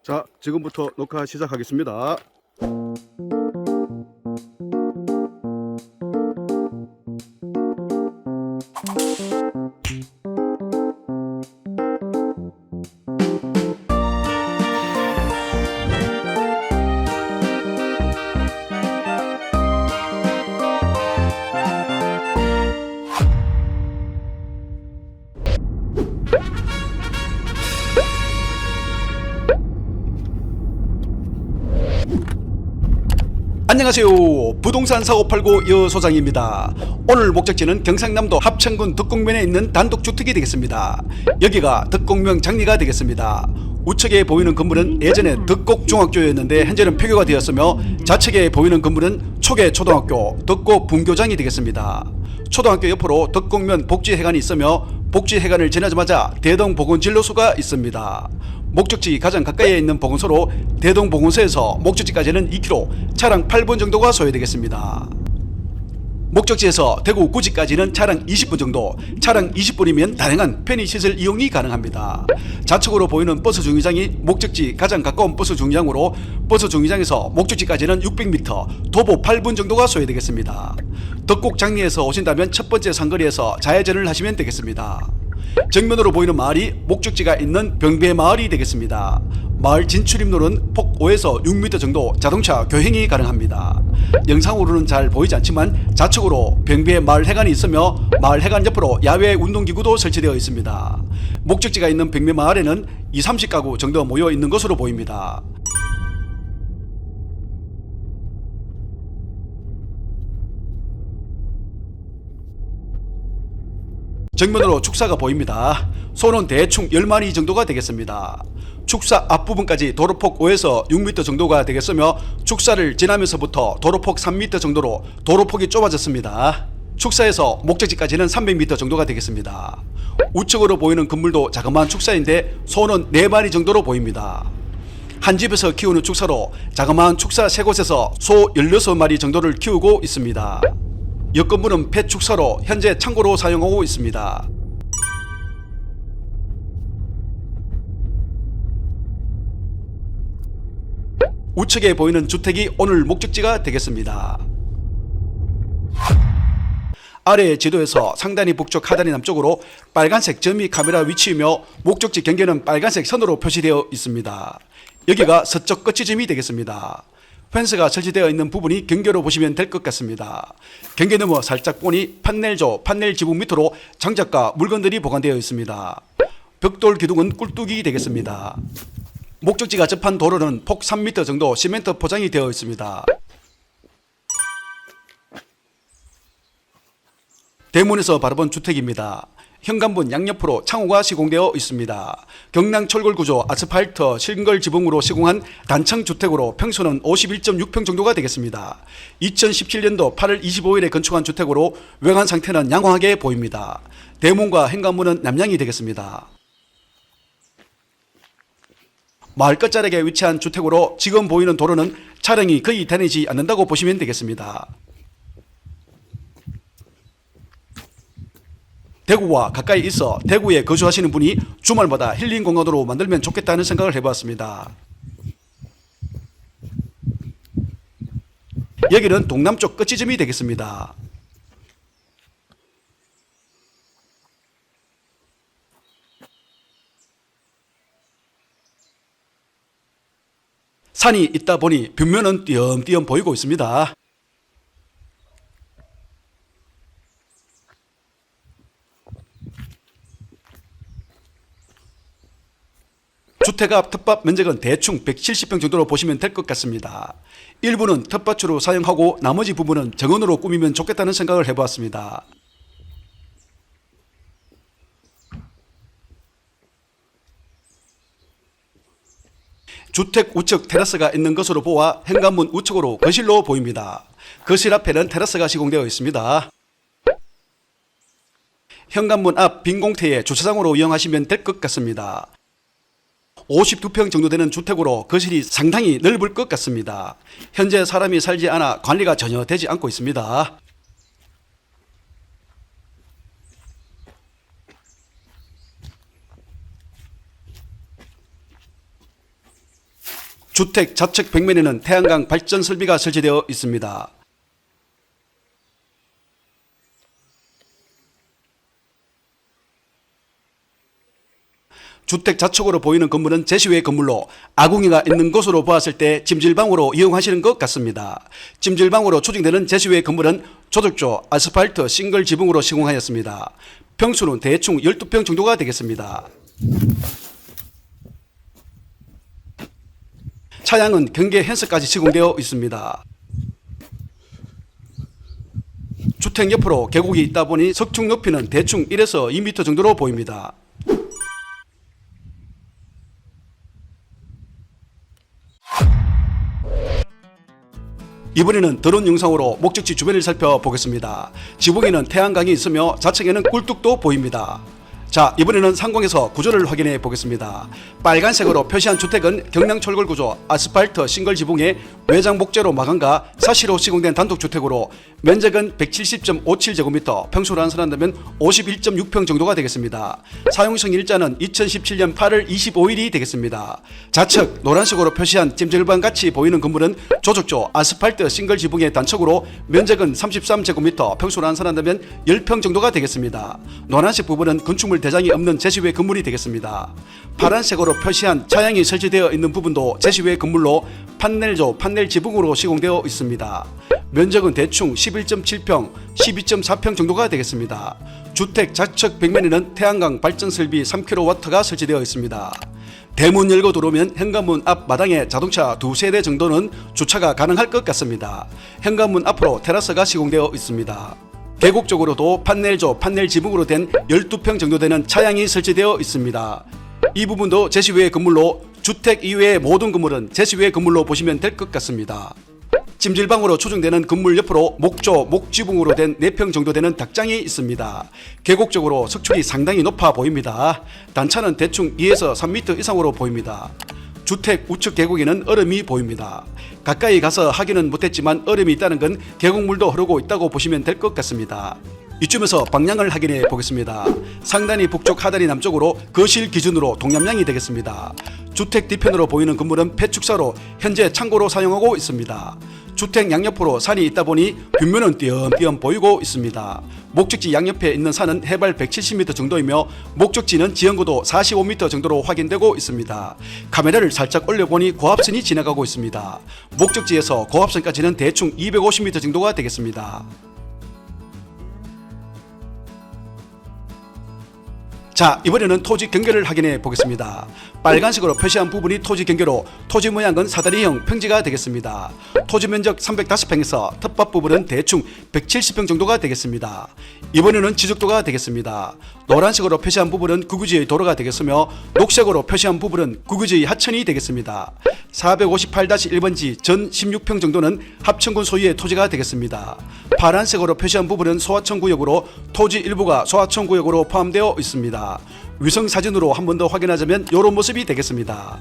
자, 지금부터 녹화 시작하겠습니다. 안녕하세요. 부동산 사고 팔고 여소장입니다. 오늘 목적지는 경상남도 합천군 덕곡면에 있는 단독주택이 되겠습니다. 여기가 덕곡면 장리가 되겠습니다. 우측에 보이는 건물은 예전에 덕곡중학교였는데 현재는 폐교가 되었으며 좌측에 보이는 건물은 초계초등학교 덕곡분교장이 되겠습니다. 초등학교 옆으로 덕곡면 복지회관이 있으며 복지회관을 지나자마자 대동보건진료소가 있습니다. 목적지 가장 가까이에 있는 보건소로 대동보건소에서 목적지까지는 2km, 차량 8분 정도가 소요되겠습니다. 목적지에서 대구 구지까지는 차량 20분 정도, 차량 20분이면 다양한 편의시설 이용이 가능합니다. 좌측으로 보이는 버스 정류장이 목적지 가장 가까운 버스 정류장으로 버스 정류장에서 목적지까지는 600m, 도보 8분 정도가 소요되겠습니다. 덕곡 장리에서 오신다면 첫 번째 상거리에서 좌회전을 하시면 되겠습니다. 정면으로 보이는 마을이 목적지가 있는 병배마을이 되겠습니다. 마을 진출입로는 폭 5에서 6m 정도 자동차 교행이 가능합니다. 영상으로는 잘 보이지 않지만 좌측으로 병배마을 해관이 있으며 마을 해관 옆으로 야외 운동기구도 설치되어 있습니다. 목적지가 있는 병배마을에는 20-30가구 정도 모여 있는 것으로 보입니다. 정면으로 축사가 보입니다. 소는 대충 10마리 정도가 되겠습니다. 축사 앞부분까지 도로폭 5에서 6m 정도가 되겠으며 축사를 지나면서부터 도로폭 3m 정도로 도로폭이 좁아졌습니다. 축사에서 목적지까지는 300m 정도가 되겠습니다. 우측으로 보이는 건물도 자그마한 축사인데 소는 4마리 정도로 보입니다. 한 집에서 키우는 축사로 자그마한 축사 3곳에서 소 16마리 정도를 키우고 있습니다. 옆 건물은 폐축사로 현재 창고로 사용하고 있습니다. 우측에 보이는 주택이 오늘 목적지가 되겠습니다. 아래 지도에서 상단이 북쪽 하단이 남쪽으로 빨간색 점이 카메라 위치이며 목적지 경계는 빨간색 선으로 표시되어 있습니다. 여기가 서쪽 끝지점이 되겠습니다. 펜스가 설치되어 있는 부분이 경계로 보시면 될 것 같습니다. 경계 너머 살짝 보니 판넬조, 판넬 지붕 밑으로 장작과 물건들이 보관되어 있습니다. 벽돌 기둥은 꿀뚝이 되겠습니다. 목적지가 접한 도로는 폭 3m 정도 시멘트 포장이 되어 있습니다. 대문에서 바라본 주택입니다. 현관문 양옆으로 창호가 시공되어 있습니다. 경량철골구조 아스팔트 실걸 지붕으로 시공한 단층주택으로 평수는 51.6평 정도가 되겠습니다. 2017년도 8월 25일에 건축한 주택으로 외관 상태는 양호하게 보입니다. 대문과 현관문은 남향이 되겠습니다. 마을 끝자락에 위치한 주택으로 지금 보이는 도로는 차량이 거의 다니지 않는다고 보시면 되겠습니다. 대구와 가까이 있어 대구에 거주하시는 분이 주말마다 힐링 공간으로 만들면 좋겠다는 생각을 해보았습니다. 여기는 동남쪽 끝지점이 되겠습니다. 산이 있다 보니 벽면은 띄엄띄엄 보이고 있습니다. 주택 앞 텃밭 면적은 대충 170평 정도로 보시면 될 것 같습니다. 일부는 텃밭으로 사용하고 나머지 부분은 정원으로 꾸미면 좋겠다는 생각을 해보았습니다. 주택 우측 테라스가 있는 것으로 보아 현관문 우측으로 거실로 보입니다. 거실 앞에는 테라스가 시공되어 있습니다. 현관문 앞 빈 공터에 주차장으로 이용하시면 될 것 같습니다. 52평 정도 되는 주택으로 거실이 상당히 넓을 것 같습니다. 현재 사람이 살지 않아 관리가 전혀 되지 않고 있습니다. 주택 좌측 벽면에는 태양광 발전 설비가 설치되어 있습니다. 주택 좌측으로 보이는 건물은 제시외 건물로 아궁이가 있는 곳으로 보았을 때 찜질방으로 이용하시는 것 같습니다. 찜질방으로 추정되는 제시외 건물은 조적조 아스팔트 싱글 지붕으로 시공하였습니다. 평수는 대충 12평 정도가 되겠습니다. 차량은 경계 헨스까지 시공되어 있습니다. 주택 옆으로 계곡이 있다 보니 석축 높이는 대충 1에서 2m 정도로 보입니다. 이번에는 드론 영상으로 목적지 주변을 살펴보겠습니다. 지붕에는 태양광이 있으며 좌측에는 꿀뚝도 보입니다. 자, 이번에는 상공에서 구조를 확인해 보겠습니다. 빨간색으로 표시한 주택은 경량철골 구조 아스팔트 싱글 지붕에 외장 목재로 마감과 사시로 시공된 단독주택으로 면적은 170.57제곱미터, 평수로 환산한다면 51.6평 정도가 되겠습니다. 사용성 일자는 2017년 8월 25일이 되겠습니다. 좌측 노란색으로 표시한 찜질방 같이 보이는 건물은 조적조 아스팔트 싱글 지붕의 단층으로 면적은 33제곱미터, 평수로 환산한다면 10평 정도가 되겠습니다. 노란색 부분은 건축물 대장이 없는 제시외 건물이 되겠습니다. 파란색으로 표시한 차량이 설치되어 있는 부분도 제시외 건물로 판넬조 판넬 지붕으로 시공되어 있습니다. 면적은 대충 11.7평, 12.4평 정도가 되겠습니다. 주택 좌측 벽면에는 태양광 발전 설비 3kW가 설치되어 있습니다. 대문 열고 들어오면 현관문 앞 마당에 자동차 2세대 정도는 주차가 가능할 것 같습니다. 현관문 앞으로 테라스가 시공되어 있습니다. 계곡 쪽으로도 판넬조 판넬 지붕으로 된 12평 정도 되는 차량이 설치되어 있습니다. 이 부분도 제시외 건물로 주택 이외의 모든 건물은 제시외 건물로 보시면 될 것 같습니다. 찜질방으로 추정되는 건물 옆으로 목조 목지붕으로 된 4평 정도 되는 닭장이 있습니다. 계곡 쪽으로 석축이 상당히 높아 보입니다. 단차는 대충 2에서 3m 이상으로 보입니다. 주택 우측 계곡에는 얼음이 보입니다. 가까이 가서 확인은 못했지만 얼음이 있다는 건 계곡물도 흐르고 있다고 보시면 될 것 같습니다. 이쯤에서 방향을 확인해 보겠습니다. 상단이 북쪽, 하단이 남쪽으로 거실 기준으로 동남향이 되겠습니다. 주택 뒤편으로 보이는 건물은 폐축사로 현재 창고로 사용하고 있습니다. 주택 양옆으로 산이 있다 보니 뷰면은 띄엄띄엄 보이고 있습니다. 목적지 양옆에 있는 산은 해발 170m 정도이며 목적지는 지형고도 45m 정도로 확인되고 있습니다. 카메라를 살짝 올려보니 고압선이 지나가고 있습니다. 목적지에서 고압선까지는 대충 250m 정도가 되겠습니다. 자, 이번에는 토지 경계를 확인해 보겠습니다. 빨간색으로 표시한 부분이 토지 경계로 토지 모양은 사다리형 평지가 되겠습니다. 토지 면적 305평에서 텃밭 부분은 대충 170평 정도가 되겠습니다. 이번에는 지적도가 되겠습니다. 노란색으로 표시한 부분은 국유지의 도로가 되겠으며 녹색으로 표시한 부분은 국유지의 하천이 되겠습니다. 458-1번지 전 16평 정도는 합천군 소유의 토지가 되겠습니다. 파란색으로 표시한 부분은 소하천 구역으로 토지 일부가 소하천 구역으로 포함되어 있습니다. 위성 사진으로 한 번 더 확인하자면 이런 모습이 되겠습니다.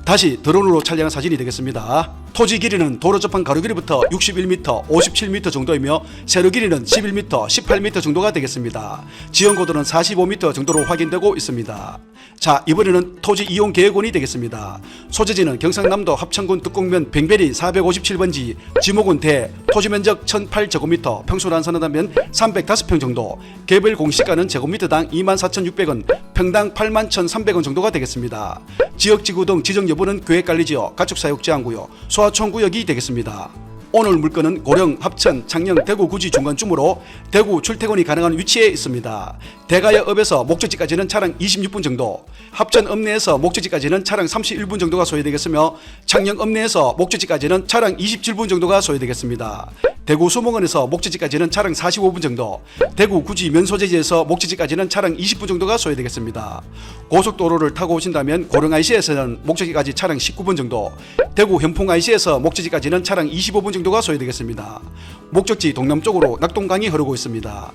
다시 드론으로 촬영한 사진이 되겠습니다. 토지 길이는 도로 접한 가로 길이부터 61m, 57m 정도이며 세로 길이는 11m, 18m 정도가 되겠습니다. 지형 고도는 45m 정도로 확인되고 있습니다. 자, 이번에는 토지 이용 계획원이 되겠습니다. 소재지는 경상남도 합천군 득곡면 병베리 457번지, 지목은 대, 토지 면적 1008제곱미터, 평수로 환산한다면 305평 정도, 개별 공시가는 제곱미터당 24,600원, 평당 81,300원 정도가 되겠습니다. 지역지구 등 지정 여부는 계획관리지역, 가축사육제한구역, 소하촌구역이 되겠습니다. 오늘 물건은 고령, 합천, 창녕, 대구 구지 중간쯤으로 대구 출퇴근이 가능한 위치에 있습니다. 대가야읍에서 목적지까지는 차량 26분 정도, 합천 읍내에서 목적지까지는 차량 31분 정도가 소요되겠으며 창녕 읍내에서 목적지까지는 차량 27분 정도가 소요되겠습니다. 대구 수목원에서 목적지까지는 차량 45분 정도, 대구 구지 면소재지에서 목적지까지는 차량 20분 정도가 소요되겠습니다. 고속도로를 타고 오신다면 고령 IC에서는 목적지까지 차량 19분 정도, 대구 현풍 IC에서 목적지까지는 차량 25분 정도가 소요되겠습니다. 목적지 동남쪽으로 낙동강이 흐르고 있습니다.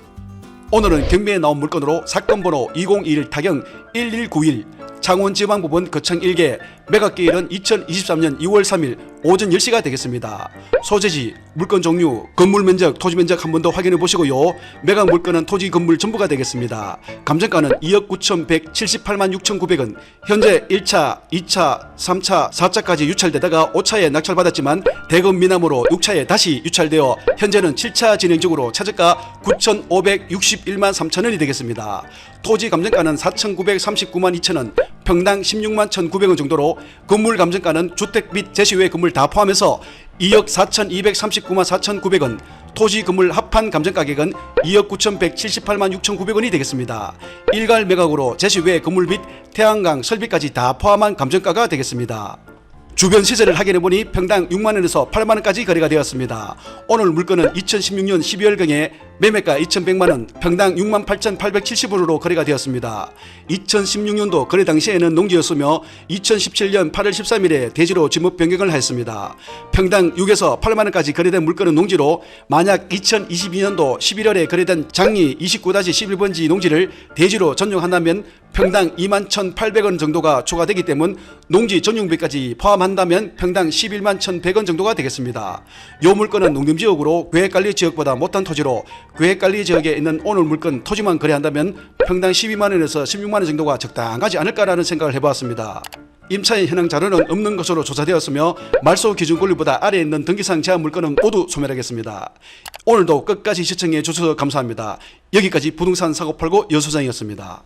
오늘은 경매에 나온 물건으로 사건번호 2021 타경 1191 창원지방법원 거창 1개 매각기일은 2023년 2월 3일 오전 10시가 되겠습니다. 소재지, 물건 종류, 건물 면적, 토지 면적 한 번 더 확인해 보시고요. 매각 물건은 토지 건물 전부가 되겠습니다. 감정가는 2억 9,178만 6,900원. 현재 1차, 2차, 3차, 4차까지 유찰되다가 5차에 낙찰받았지만 대검 미남으로 6차에 다시 유찰되어 현재는 7차 진행 중으로 차저가 9,561만 3천원이 되겠습니다. 토지 감정가는 4,939만 2천원, 평당 16만 1,900원 정도로 건물 감정가는 주택 및 제시외 건물 다 포함해서 2억 4,239만 4,900원, 토지 건물 합판 감정가격은 2억 9,178만 6,900원이 되겠습니다. 일괄 매각으로 제시외 건물 및 태양광 설비까지 다 포함한 감정가가 되겠습니다. 주변 시세를 확인해보니 평당 6만원에서 8만원까지 거래가 되었습니다. 오늘 물건은 2016년 12월경에 매매가 2,100만원, 평당 68,870원으로 거래가 되었습니다. 2016년도 거래 당시에는 농지였으며 2017년 8월 13일에 대지로 지목 변경을 하였습니다. 평당 6에서 8만원까지 거래된 물건은 농지로 만약 2022년도 11월에 거래된 장리 29-11번지 농지를 대지로 전용한다면 평당 21,800원 정도가 초과되기 때문에 농지 전용비까지 포함한다면 평당 11만 1,100원 정도가 되겠습니다. 이 물건은 농림지역으로 계획관리지역보다 못한 토지로 계획관리지역에 있는 오늘 물건 토지만 거래한다면 평당 12만원에서 16만원 정도가 적당하지 않을까라는 생각을 해보았습니다. 임차인 현황 자료는 없는 것으로 조사되었으며 말소 기준 권리보다 아래에 있는 등기상 제한 물건은 모두 소멸하겠습니다. 오늘도 끝까지 시청해 주셔서 감사합니다. 여기까지 부동산 사고 팔고 여소장이었습니다.